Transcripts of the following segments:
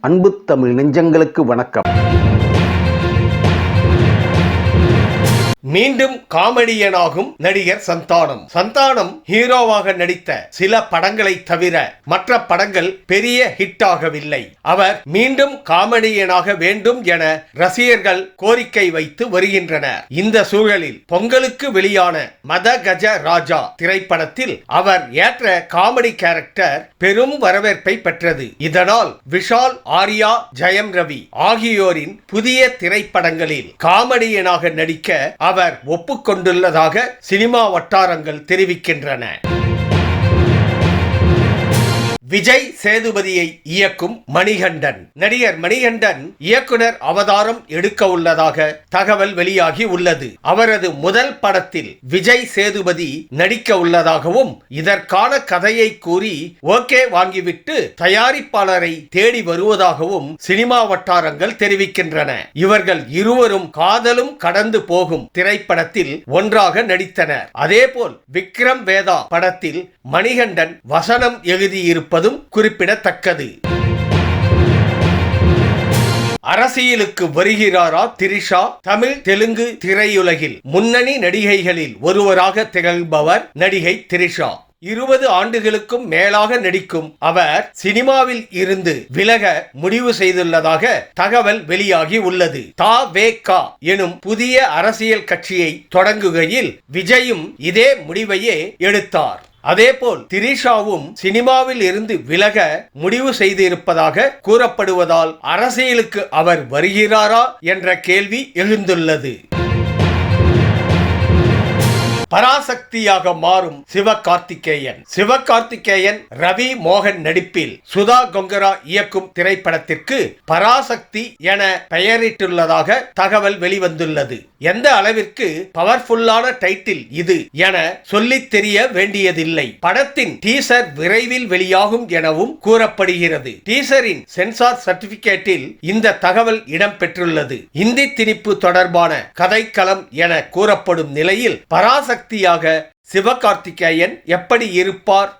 அன்பு தமிழ் நெஞ்சங்களுக்கு வணக்கம். மீண்டும் காமெடியனாகும் நடிகர் சந்தானம் ஹீரோவாக நடித்த சில படங்களை தவிர மற்ற படங்கள் பெரிய ஹிட் ஆகவில்லை. அவர் மீண்டும் காமெடியனாக வேண்டும் என ரசிகர்கள் கோரிக்கை வைத்து வருகின்றனர். இந்த சூழலில் பொங்கலுக்கு வெளியான மத கஜ ராஜா திரைப்படத்தில் அவர் ஏற்ற காமெடி கேரக்டர் பெரும் வரவேற்பை பெற்றது. இதனால் விஷால், ஆர்யா, ஜெயம் ரவி ஆகியோரின் புதிய திரைப்படங்களில் காமெடியனாக நடிக்க அவர் ஒப்புக்கொண்டுள்ளதாக சினிமா வட்டாரங்கள் தெரிவிக்கின்றன. விஜய் சேதுபதியை இயக்கும் மணிகண்டன். நடிகர் மணிகண்டன் இயக்குனர் அவதாரம் எடுக்க உள்ளதாக தகவல் வெளியாகி உள்ளது. அவரது முதல் படத்தில் விஜய் சேதுபதி நடிக்க உள்ளதாகவும் இதற்கான கதையை கூறி ஓகே வாங்கிவிட்டு தயாரிப்பாளரை தேடி வருவதாகவும் சினிமா வட்டாரங்கள் தெரிவிக்கின்றன. இவர்கள் இருவரும் காதலும் கடந்து போகும் திரைப்படத்தில் ஒன்றாக நடித்தனர். அதேபோல் விக்ரம் வேதா படத்தில் மணிகண்டன் வசனம் எழுதியிருப்பது குறிப்பிடத்தக்கது. அரசியலுக்கு வருகிறாரா திரிஷா? தமிழ் தெலுங்கு திரையுலகில் முன்னணி நடிகைகளில் ஒருவராக திகழ்பவர் நடிகை திரிஷா. 20 ஆண்டுகளுக்கும் மேலாக நடிக்கும் அவர் சினிமாவில் இருந்து விலக முடிவு செய்துள்ளதாக தகவல் வெளியாகி உள்ளது. த.வே.க. எனும் புதிய அரசியல் கட்சியை தொடங்குகையில் விஜயும் இதே முடிவையே எடுத்தார். அதேபோல் திரிஷாவும் சினிமாவில் இருந்து விலக முடிவு செய்திருப்பதாக கூறப்படுவதால் அரசியலுக்கு அவர் வருகிறாரா என்ற கேள்வி எழுந்துள்ளது. பராசக்தியாக மாறும் சிவகார்த்திகேயன் ரவி மோகன் நடிப்பில் சுதா கொங்கரா இயக்கும் திரைப்படத்திற்கு பராசக்தி என பெயரிட்டுள்ளதாக தகவல் வெளிவந்துள்ளது. எந்த அளவிற்கு பவர்ஃபுல்லான டைட்டில் இது என சொல்லித் தெரிய வேண்டியதில்லை. படத்தின் டீசர் விரைவில் வெளியாகும் எனவும் கூறப்படுகிறது. டீசரின் சென்சார் சர்டிபிகேட்டில் இந்த தகவல் இடம்பெற்றுள்ளது. இந்தி திணிப்பு தொடர்பான கதைக்களம் என கூறப்படும் நிலையில் பராசக்தியாக சிவகார்த்திகேயன் எப்படி இருப்பார்?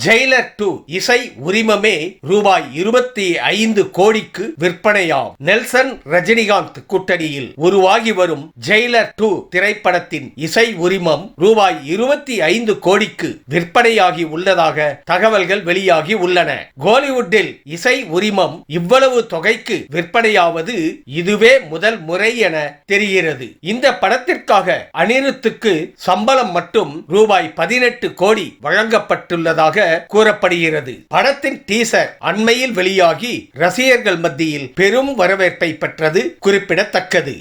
ஜெயிலர் 2 இசை உரிமமே ரூபாய் 25 கோடிக்கு விற்பனையாம். நெல்சன் ரஜினிகாந்த் கூட்டணியில் உருவாகி வரும் ஜெயிலர் 2 திரைப்படத்தின் இசை உரிமம் ரூபாய் 25 கோடிக்கு விற்பனையாகி உள்ளதாக தகவல்கள் வெளியாகி உள்ளன. கோலிவுட்டில் இசை உரிமம் இவ்வளவு தொகைக்கு விற்பனையாவது இதுவே முதல் முறை என தெரிகிறது. இந்த படத்திற்காக அனிருத்துக்கு சம்பளம் மட்டும் ரூபாய் 18 கோடி வழங்கப்பட்டுள்ளதாக கூறப்படுகிறது. படத்தின் டீசர் அண்மையில் வெளியாகி ரசிகர்கள் மத்தியில் பெரும் வரவேற்பை பெற்றது குறிப்பிடத்தக்கது.